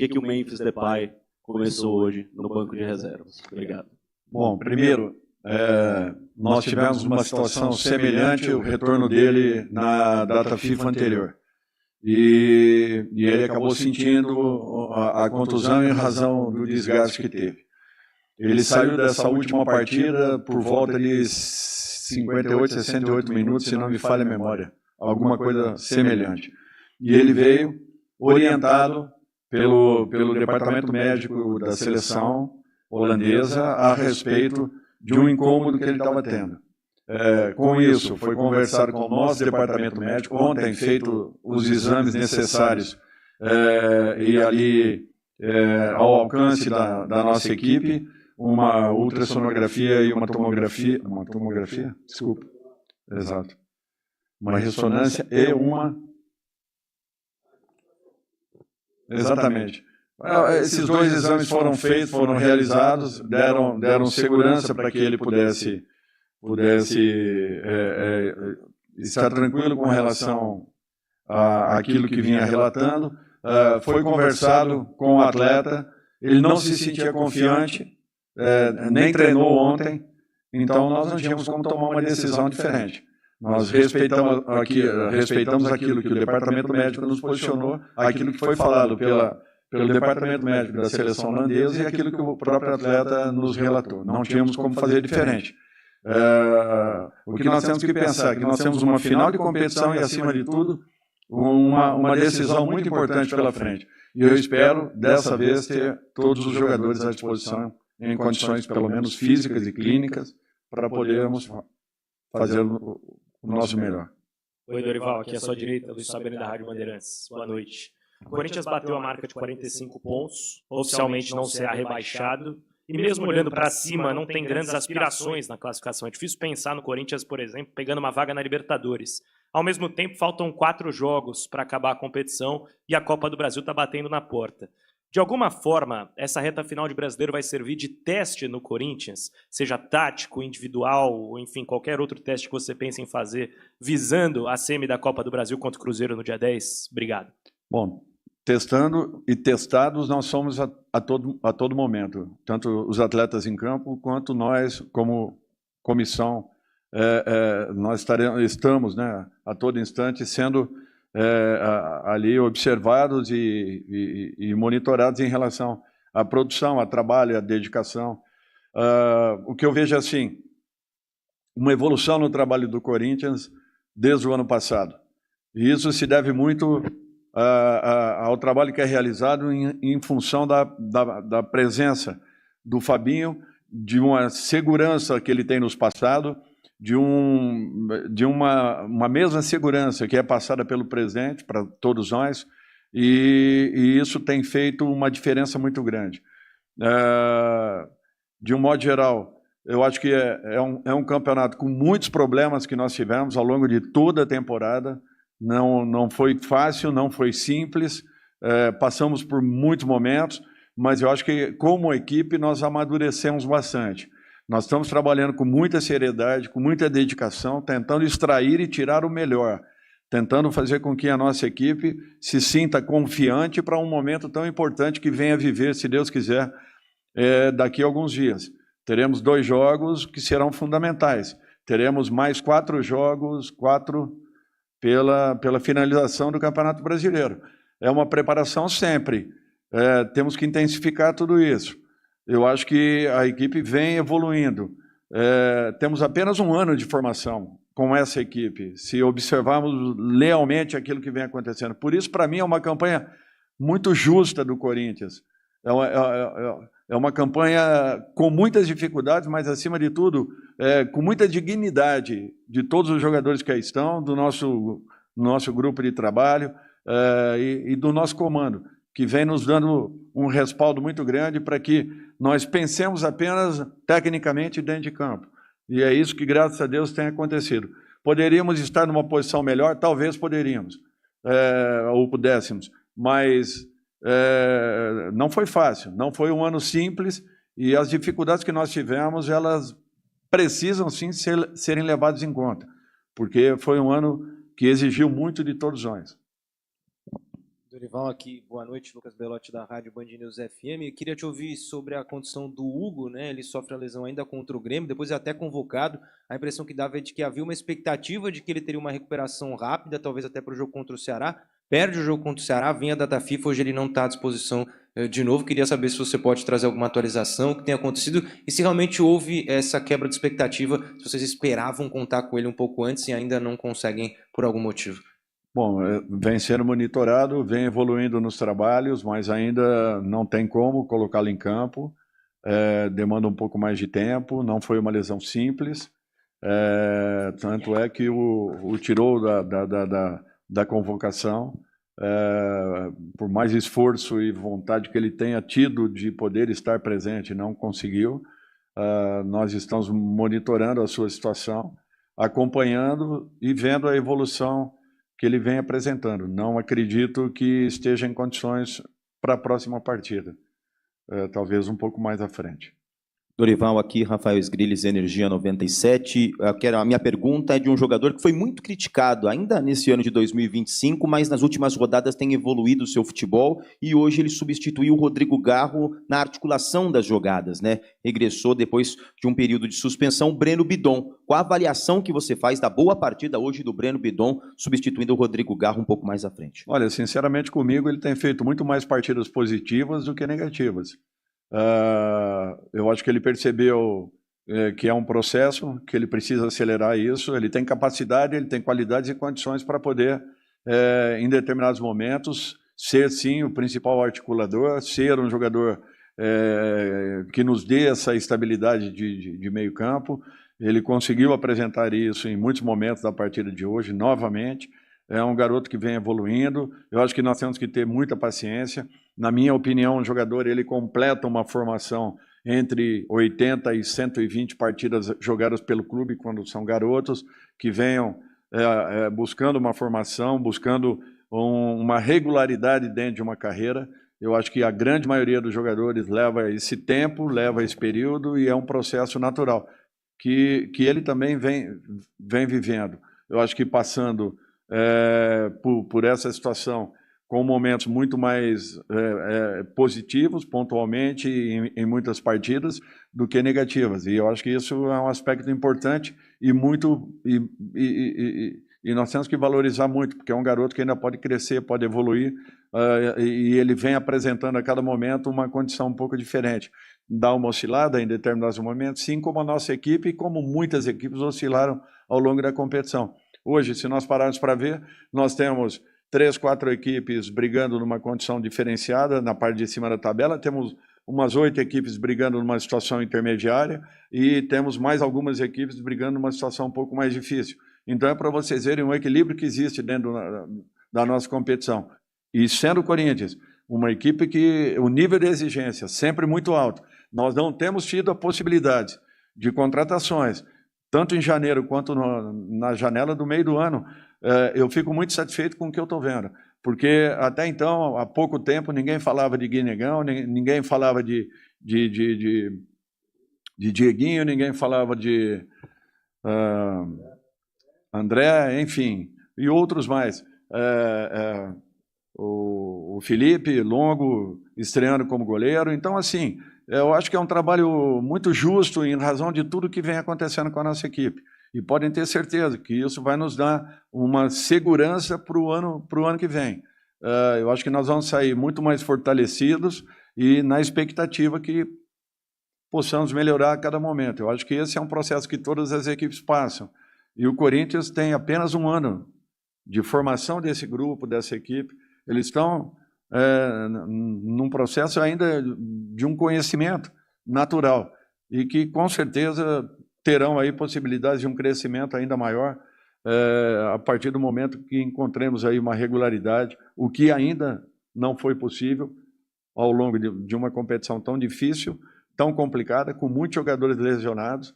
que o Memphis Depay começou hoje no banco de reservas? Obrigado. Bom, primeiro, nós tivemos uma situação semelhante, o retorno dele na data FIFA anterior. E ele acabou sentindo a contusão em razão do desgaste que teve. Ele saiu dessa última partida por volta de 58, 68 minutos, se não me falha a memória, alguma coisa semelhante. E ele veio orientado pelo departamento médico da seleção holandesa a respeito de um incômodo que ele estava tendo. Com isso, foi conversado com o nosso departamento médico, ontem feito os exames necessários e ali, ao alcance da nossa equipe, uma ultrassonografia e uma tomografia, desculpa, exato, uma ressonância e uma... Exatamente. Esses dois exames foram feitos, foram realizados, deram segurança para que ele pudesse estar tranquilo com relação àquilo que vinha relatando. Foi conversado com o atleta, ele não se sentia confiante, nem treinou ontem, então nós não tínhamos como tomar uma decisão diferente. Nós respeitamos aquilo que o departamento médico nos posicionou, aquilo que foi falado pelo departamento médico da seleção holandesa e aquilo que o próprio atleta nos relatou. Não tínhamos como fazer diferente. O que nós temos que pensar é que nós temos uma final de competição e, acima de tudo, uma decisão muito importante pela frente. E eu espero, dessa vez, ter todos os jogadores à disposição em condições, pelo menos físicas e clínicas, para podermos fazer o nosso melhor. Oi, Dorival, aqui à sua direita, Luiz Sabino da Rádio Bandeirantes. Boa noite. O Corinthians bateu a marca de 45 pontos, oficialmente não será rebaixado, e mesmo olhando para cima, não tem grandes aspirações na classificação. É difícil pensar no Corinthians, por exemplo, pegando uma vaga na Libertadores. Ao mesmo tempo, faltam 4 jogos para acabar a competição e a Copa do Brasil está batendo na porta. De alguma forma, essa reta final de Brasileiro vai servir de teste no Corinthians, seja tático, individual, ou enfim, qualquer outro teste que você pense em fazer, visando a semi da Copa do Brasil contra o Cruzeiro no dia 10? Obrigado. Bom, testando e testados nós somos a todo momento, tanto os atletas em campo quanto nós como comissão, nós estamos, né, a todo instante sendo ali observados e monitorados em relação à produção, ao trabalho, à dedicação. O que eu vejo é assim, uma evolução no trabalho do Corinthians desde o ano passado. E isso se deve muito ao trabalho que é realizado em função da presença do Fabinho, de uma segurança que ele tem nos passado, de uma mesma segurança que é passada pelo presidente para todos nós, e isso tem feito uma diferença muito grande. De um modo geral, eu acho que é um campeonato com muitos problemas que nós tivemos ao longo de toda a temporada. Não foi fácil, não foi simples, passamos por muitos momentos, mas eu acho que, como equipe, nós amadurecemos bastante. Nós estamos trabalhando com muita seriedade, com muita dedicação, tentando extrair e tirar o melhor, tentando fazer com que a nossa equipe se sinta confiante para um momento tão importante que venha viver, se Deus quiser, daqui a alguns dias. Teremos 2 jogos que serão fundamentais. Teremos mais 4 jogos, 4 pela finalização do Campeonato Brasileiro. É uma preparação sempre. Temos que intensificar tudo isso. Eu acho que a equipe vem evoluindo. Temos apenas 1 ano de formação com essa equipe, se observarmos lealmente aquilo que vem acontecendo. Por isso, para mim, é uma campanha muito justa do Corinthians. É uma campanha com muitas dificuldades, mas, acima de tudo, com muita dignidade de todos os jogadores que aí estão, do nosso grupo de trabalho e do nosso comando, que vem nos dando um respaldo muito grande para que nós pensemos apenas tecnicamente dentro de campo. E é isso que, graças a Deus, tem acontecido. Poderíamos estar numa posição melhor? Talvez poderíamos, ou pudéssemos, mas não foi fácil, não foi um ano simples, e as dificuldades que nós tivemos, elas precisam, sim, serem levadas em conta, porque foi um ano que exigiu muito de todos nós. Dorival aqui, boa noite, Lucas Belotti da Rádio Band News FM. Eu queria te ouvir sobre a condição do Hugo, né? Ele sofre a lesão ainda contra o Grêmio, depois é até convocado. A impressão que dava é de que havia uma expectativa de que ele teria uma recuperação rápida, talvez até para o jogo contra o Ceará. Perde o jogo contra o Ceará, vem a data FIFA, hoje ele não está à disposição de novo. Queria saber se você pode trazer alguma atualização, o que tem acontecido e se realmente houve essa quebra de expectativa, se vocês esperavam contar com ele um pouco antes e ainda não conseguem por algum motivo. Bom, vem sendo monitorado, vem evoluindo nos trabalhos, mas ainda não tem como colocá-lo em campo. Demanda um pouco mais de tempo, não foi uma lesão simples. Tanto é que o tirou da convocação. Por mais esforço e vontade que ele tenha tido de poder estar presente, não conseguiu. Nós estamos monitorando a sua situação, acompanhando e vendo a evolução que ele vem apresentando. Não acredito que esteja em condições para a próxima partida. Talvez um pouco mais à frente. Dorival aqui, Rafael Sgrilles, Energia 97. A minha pergunta é de um jogador que foi muito criticado ainda nesse ano de 2025, mas nas últimas rodadas tem evoluído o seu futebol e hoje ele substituiu o Rodrigo Garro na articulação das jogadas, né? Regressou depois de um período de suspensão, o Breno Bidon. Qual a avaliação que você faz da boa partida hoje do Breno Bidon, substituindo o Rodrigo Garro um pouco mais à frente? Olha, sinceramente comigo ele tem feito muito mais partidas positivas do que negativas. Eu acho que ele percebeu que é um processo, que ele precisa acelerar isso, ele tem capacidade, ele tem qualidades e condições para poder, em determinados momentos, ser sim o principal articulador, ser um jogador que nos dê essa estabilidade de meio campo. Ele conseguiu apresentar isso em muitos momentos da partida de hoje, novamente. É um garoto que vem evoluindo. Eu acho que nós temos que ter muita paciência. Na minha opinião, um jogador ele completa uma formação entre 80 e 120 partidas jogadas pelo clube quando são garotos, que venham buscando uma formação, buscando uma regularidade dentro de uma carreira. Eu acho que a grande maioria dos jogadores leva esse tempo, leva esse período e é um processo natural que ele também vem vivendo. Eu acho que passando por essa situação com momentos muito mais positivos, pontualmente, em muitas partidas, do que negativas. E eu acho que isso é um aspecto importante e nós temos que valorizar muito, porque é um garoto que ainda pode crescer, pode evoluir, e ele vem apresentando a cada momento uma condição um pouco diferente. Dá uma oscilada em determinados momentos, sim, como a nossa equipe e como muitas equipes oscilaram ao longo da competição. Hoje, se nós pararmos para ver, nós temos 3, 4 equipes brigando numa condição diferenciada na parte de cima da tabela, temos umas 8 equipes brigando numa situação intermediária e temos mais algumas equipes brigando numa situação um pouco mais difícil. Então é para vocês verem o equilíbrio que existe dentro da nossa competição. E sendo o Corinthians uma equipe que o nível de exigência sempre muito alto, nós não temos tido a possibilidade de contratações, tanto em janeiro quanto na janela do meio do ano. Eu fico muito satisfeito com o que eu estou vendo, porque até então, há pouco tempo, ninguém falava de Guinegão, ninguém falava de Dieguinho, ninguém falava de André, enfim, e outros mais. O Felipe Longo estreando como goleiro. Então, assim, eu acho que é um trabalho muito justo em razão de tudo que vem acontecendo com a nossa equipe. E podem ter certeza que isso vai nos dar uma segurança para o ano que vem. Eu acho que nós vamos sair muito mais fortalecidos e na expectativa que possamos melhorar a cada momento. Eu acho que esse é um processo que todas as equipes passam. E o Corinthians tem apenas um ano de formação desse grupo, dessa equipe. Eles estão num processo ainda de um conhecimento natural e que, com certeza, terão aí possibilidades de um crescimento ainda maior a partir do momento que encontremos aí uma regularidade, o que ainda não foi possível ao longo de uma competição tão difícil, tão complicada, com muitos jogadores lesionados,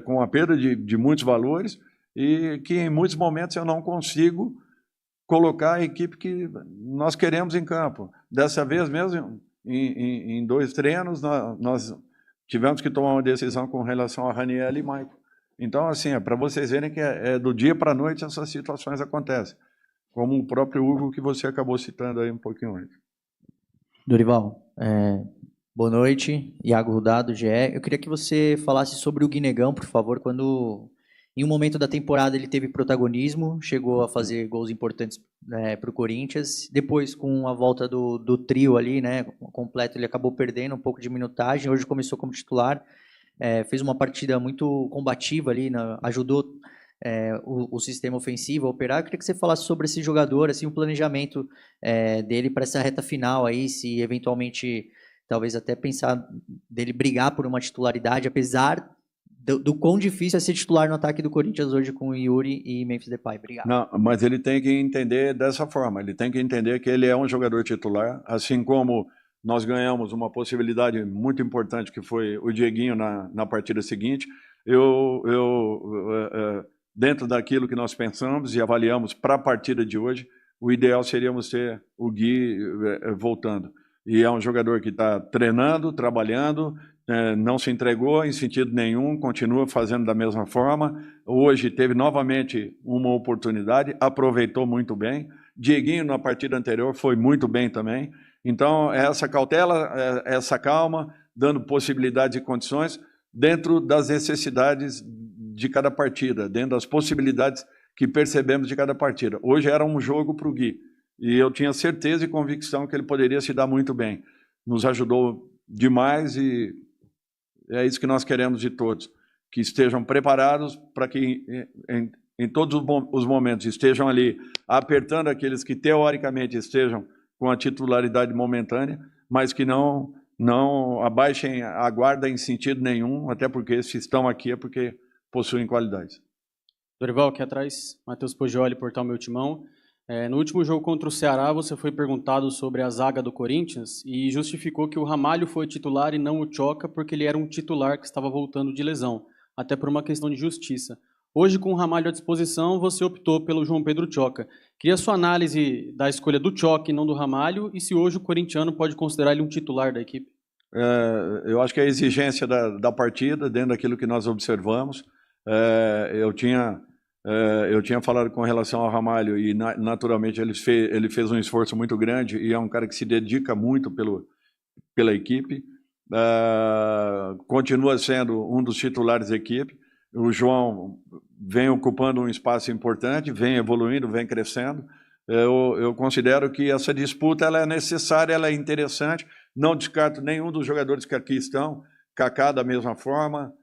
com a perda de muitos valores e que em muitos momentos eu não consigo colocar a equipe que nós queremos em campo. Dessa vez mesmo, em 2 treinos, nós tivemos que tomar uma decisão com relação a Raniel e Maicon. Então, assim, para vocês verem que do dia para a noite essas situações acontecem. como o próprio Hugo que você acabou citando aí um pouquinho antes. Dorival, boa noite, Iago Rudá, do GE. Eu queria que você falasse sobre o Guinegão, por favor, quando em um momento da temporada ele teve protagonismo, chegou a fazer gols importantes para o Corinthians, depois com a volta do trio ali, né, completo, ele acabou perdendo um pouco de minutagem, hoje começou como titular, fez uma partida muito combativa ali, ajudou o sistema ofensivo a operar. Eu queria que você falasse sobre esse jogador, assim, o planejamento dele para essa reta final aí, se eventualmente, talvez até pensar dele brigar por uma titularidade, apesar do quão difícil é ser titular no ataque do Corinthians hoje com o Yuri e Memphis Depay. Obrigado. Não, mas ele tem que entender dessa forma, ele tem que entender que ele é um jogador titular, assim como nós ganhamos uma possibilidade muito importante, que foi o Dieguinho na partida seguinte. Dentro daquilo que nós pensamos e avaliamos para a partida de hoje, o ideal seríamos ter o Gui voltando. E é um jogador que está treinando, trabalhando, não se entregou em sentido nenhum, continua fazendo da mesma forma. Hoje teve novamente uma oportunidade, aproveitou muito bem. Dieguinho, na partida anterior, foi muito bem também. Então, essa cautela, essa calma, dando possibilidades e condições dentro das necessidades de cada partida, dentro das possibilidades que percebemos de cada partida. Hoje era um jogo para o Gui, e eu tinha certeza e convicção que ele poderia se dar muito bem. Nos ajudou demais e é isso que nós queremos de todos, que estejam preparados para que em todos os momentos estejam ali apertando aqueles que teoricamente estejam com a titularidade momentânea, mas que não abaixem a guarda em sentido nenhum, até porque se estão aqui é porque possuem qualidades. Dorival, aqui atrás, Matheus Poggioli, Portal Meu Timão. No último jogo contra o Ceará, você foi perguntado sobre a zaga do Corinthians e justificou que o Ramalho foi titular e não o Tchoca, porque ele era um titular que estava voltando de lesão, até por uma questão de justiça. Hoje, com o Ramalho à disposição, você optou pelo João Pedro Tchoca. Queria a sua análise da escolha do Tchoca e não do Ramalho, e se hoje o corintiano pode considerar ele um titular da equipe? Eu acho que a exigência da partida, dentro daquilo que nós observamos, eu tinha falado com relação ao Ramalho e, naturalmente, ele fez um esforço muito grande e é um cara que se dedica muito pela equipe. Continua sendo um dos titulares da equipe. O João vem ocupando um espaço importante, vem evoluindo, vem crescendo. Eu considero que essa disputa ela é necessária, ela é interessante. Não descarto nenhum dos jogadores que aqui estão. Kaká, da mesma forma.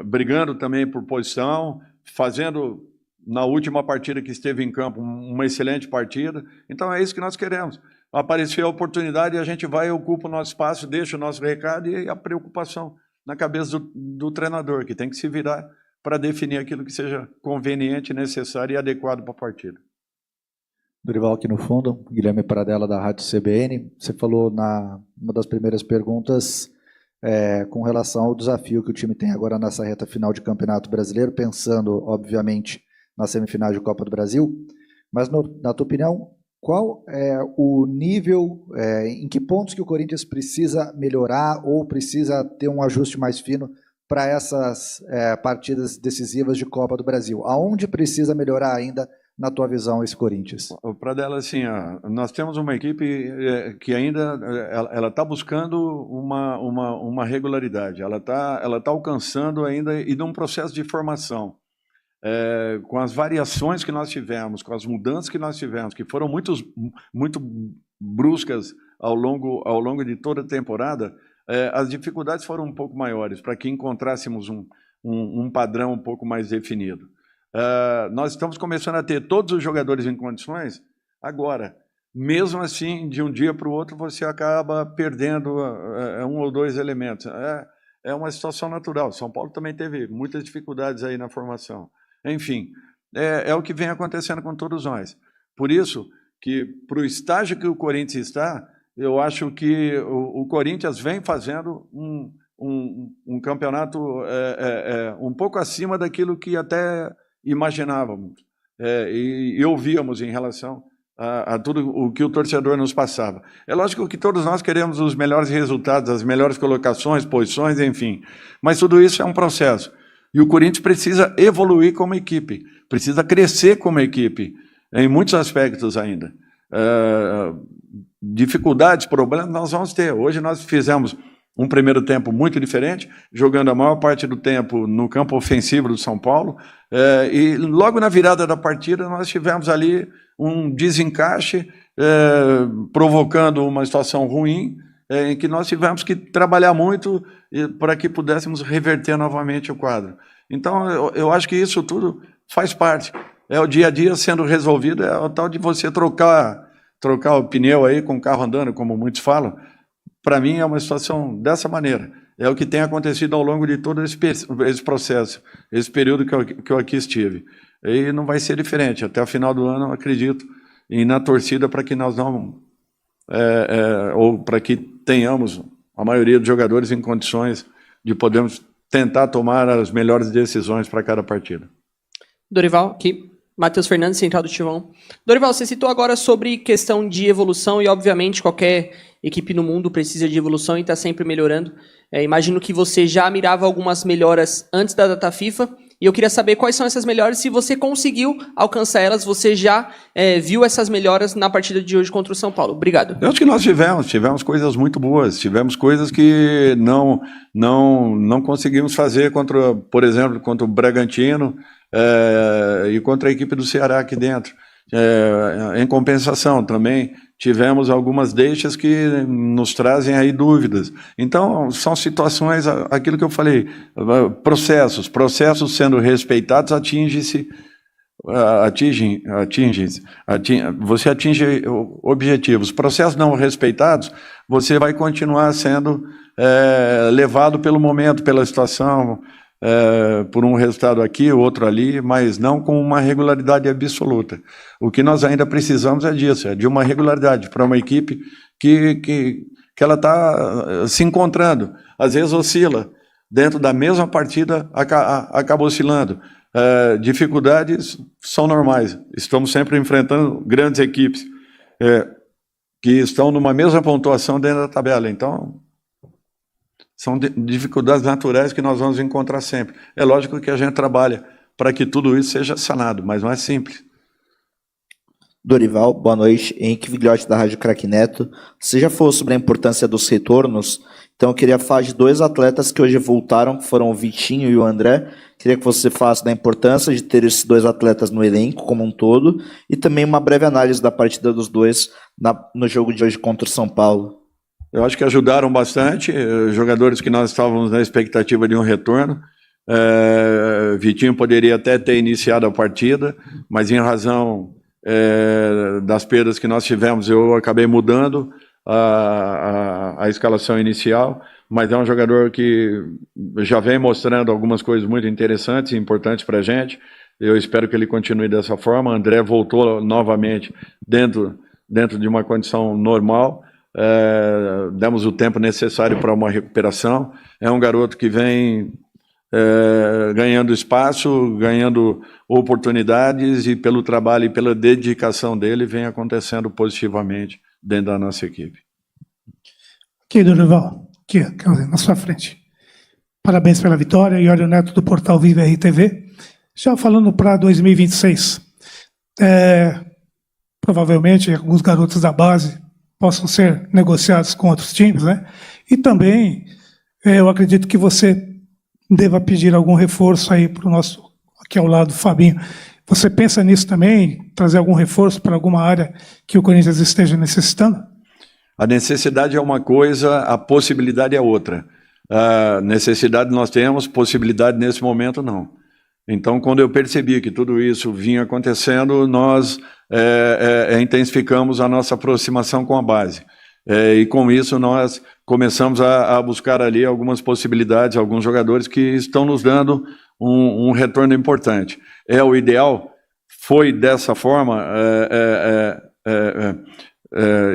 Brigando também por posição, fazendo, na última partida que esteve em campo, uma excelente partida. Então é isso que nós queremos. Apareceu a oportunidade, a gente vai e ocupa o nosso espaço, deixa o nosso recado e a preocupação na cabeça do treinador, que tem que se virar para definir aquilo que seja conveniente, necessário e adequado para a partida. Dorival, aqui no fundo, Guilherme Pradella, da Rádio CBN. Você falou numa das primeiras perguntas com relação ao desafio que o time tem agora nessa reta final de Campeonato Brasileiro, pensando, obviamente, na semifinal de Copa do Brasil, mas, na tua opinião, qual é o nível, em que pontos que o Corinthians precisa melhorar ou precisa ter um ajuste mais fino para essas partidas decisivas de Copa do Brasil? Aonde precisa melhorar ainda, na tua visão, esse Corinthians? Pradella, assim, nós temos uma equipe que ainda ela está buscando uma regularidade, ela tá alcançando ainda e num processo de formação. Com as variações que nós tivemos, com as mudanças que nós tivemos, que foram muito bruscas ao longo de toda a temporada, as dificuldades foram um pouco maiores para que encontrássemos um padrão um pouco mais definido. Nós estamos começando a ter todos os jogadores em condições agora. Mesmo assim, de um dia para o outro, você acaba perdendo um ou dois elementos. É uma situação natural. São Paulo também teve muitas dificuldades aí na formação. Enfim, é o que vem acontecendo com todos nós. Por isso que, para o estágio que o Corinthians está, eu acho que o Corinthians vem fazendo um campeonato um pouco acima daquilo que até imaginávamos e ouvíamos em relação a tudo o que o torcedor nos passava. É lógico que todos nós queremos os melhores resultados, as melhores colocações, posições, enfim. Mas tudo isso é um processo. E o Corinthians precisa evoluir como equipe, precisa crescer como equipe, em muitos aspectos ainda. Dificuldades, problemas nós vamos ter. Hoje nós fizemos um primeiro tempo muito diferente, jogando a maior parte do tempo no campo ofensivo do São Paulo, e logo na virada da partida nós tivemos ali um desencaixe, provocando uma situação ruim, em que nós tivemos que trabalhar muito para que pudéssemos reverter novamente o quadro. Então, eu acho que isso tudo faz parte. É o dia a dia sendo resolvido, é o tal de você trocar o pneu aí com o carro andando, como muitos falam. Para mim é uma situação dessa maneira. É o que tem acontecido ao longo de todo esse processo, esse período que eu aqui estive. E não vai ser diferente. Até o final do ano, eu acredito, e na torcida para que nós não... ou para que tenhamos a maioria dos jogadores em condições de podermos tentar tomar as melhores decisões para cada partida. Dorival, aqui. Matheus Fernandes, Central do Timão. Dorival, você citou agora sobre questão de evolução e, obviamente, qualquer equipe no mundo precisa de evolução e está sempre melhorando. Imagino que você já mirava algumas melhoras antes da data FIFA e eu queria saber quais são essas melhoras, se você conseguiu alcançar elas, você já viu essas melhoras na partida de hoje contra o São Paulo. Obrigado. Eu acho que nós tivemos coisas muito boas, tivemos coisas que não conseguimos fazer, por exemplo, contra o Bragantino, e contra a equipe do Ceará aqui dentro. Em compensação, também tivemos algumas deixas que nos trazem aí dúvidas. Então, são situações, aquilo que eu falei, processos sendo respeitados, você atinge objetivos. Processos não respeitados, você vai continuar sendo levado pelo momento, pela situação, por um resultado aqui, outro ali, mas não com uma regularidade absoluta. O que nós ainda precisamos é disso, de uma regularidade para uma equipe que ela está se encontrando. Às vezes oscila, dentro da mesma partida acaba oscilando. Dificuldades são normais, estamos sempre enfrentando grandes equipes que estão numa mesma pontuação dentro da tabela, então... São dificuldades naturais que nós vamos encontrar sempre. É lógico que a gente trabalha para que tudo isso seja sanado, mas não é simples. Dorival, boa noite. Henrique Vigliotti, da Rádio Craque Neto. Você já falou sobre a importância dos retornos, então eu queria falar de dois atletas que hoje voltaram, que foram o Vitinho e o André. Queria que você falasse da importância de ter esses dois atletas no elenco como um todo e também uma breve análise da partida dos dois no jogo de hoje contra o São Paulo. Eu acho que ajudaram bastante, jogadores que nós estávamos na expectativa de um retorno. Vitinho poderia até ter iniciado a partida, mas em razão das perdas que nós tivemos, eu acabei mudando a escalação inicial, mas é um jogador que já vem mostrando algumas coisas muito interessantes e importantes para a gente. Eu espero que ele continue dessa forma. André voltou novamente dentro de uma condição normal. Demos o tempo necessário para uma recuperação. É um garoto que vem ganhando espaço, ganhando oportunidades e pelo trabalho e pela dedicação dele vem acontecendo positivamente dentro da nossa equipe. Aqui, Dorival, aqui na sua frente. Parabéns pela vitória. Iório Neto do Portal Viva RTV. Já falando para 2026, provavelmente alguns garotos da base possam ser negociados com outros times, né? E também, eu acredito que você deva pedir algum reforço aí para o nosso, aqui ao lado, Fabinho. Você pensa nisso também, trazer algum reforço para alguma área que o Corinthians esteja necessitando? A necessidade é uma coisa, a possibilidade é outra. A necessidade nós temos, possibilidade nesse momento não. Então, quando eu percebi que tudo isso vinha acontecendo, nós intensificamos a nossa aproximação com a base. E com isso nós começamos a buscar ali algumas possibilidades, alguns jogadores que estão nos dando um retorno importante. É o ideal? Foi dessa forma?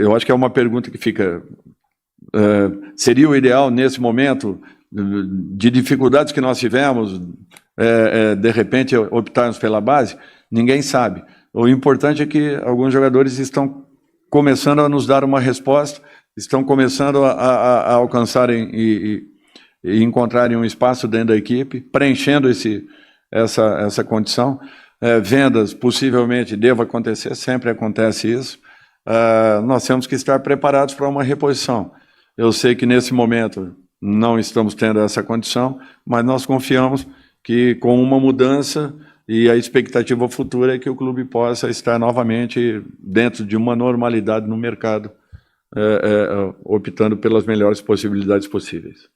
Eu acho que é uma pergunta que fica... seria o ideal nesse momento, de dificuldades que nós tivemos, de repente optarmos pela base? Ninguém sabe. O importante é que alguns jogadores estão começando a nos dar uma resposta, estão começando a alcançarem e encontrarem um espaço dentro da equipe, preenchendo essa condição. Vendas, possivelmente, deva acontecer, sempre acontece isso. Nós temos que estar preparados para uma reposição. Eu sei que, nesse momento, não estamos tendo essa condição, mas nós confiamos que, com uma mudança e a expectativa futura, é que o clube possa estar novamente dentro de uma normalidade no mercado, optando pelas melhores possibilidades possíveis.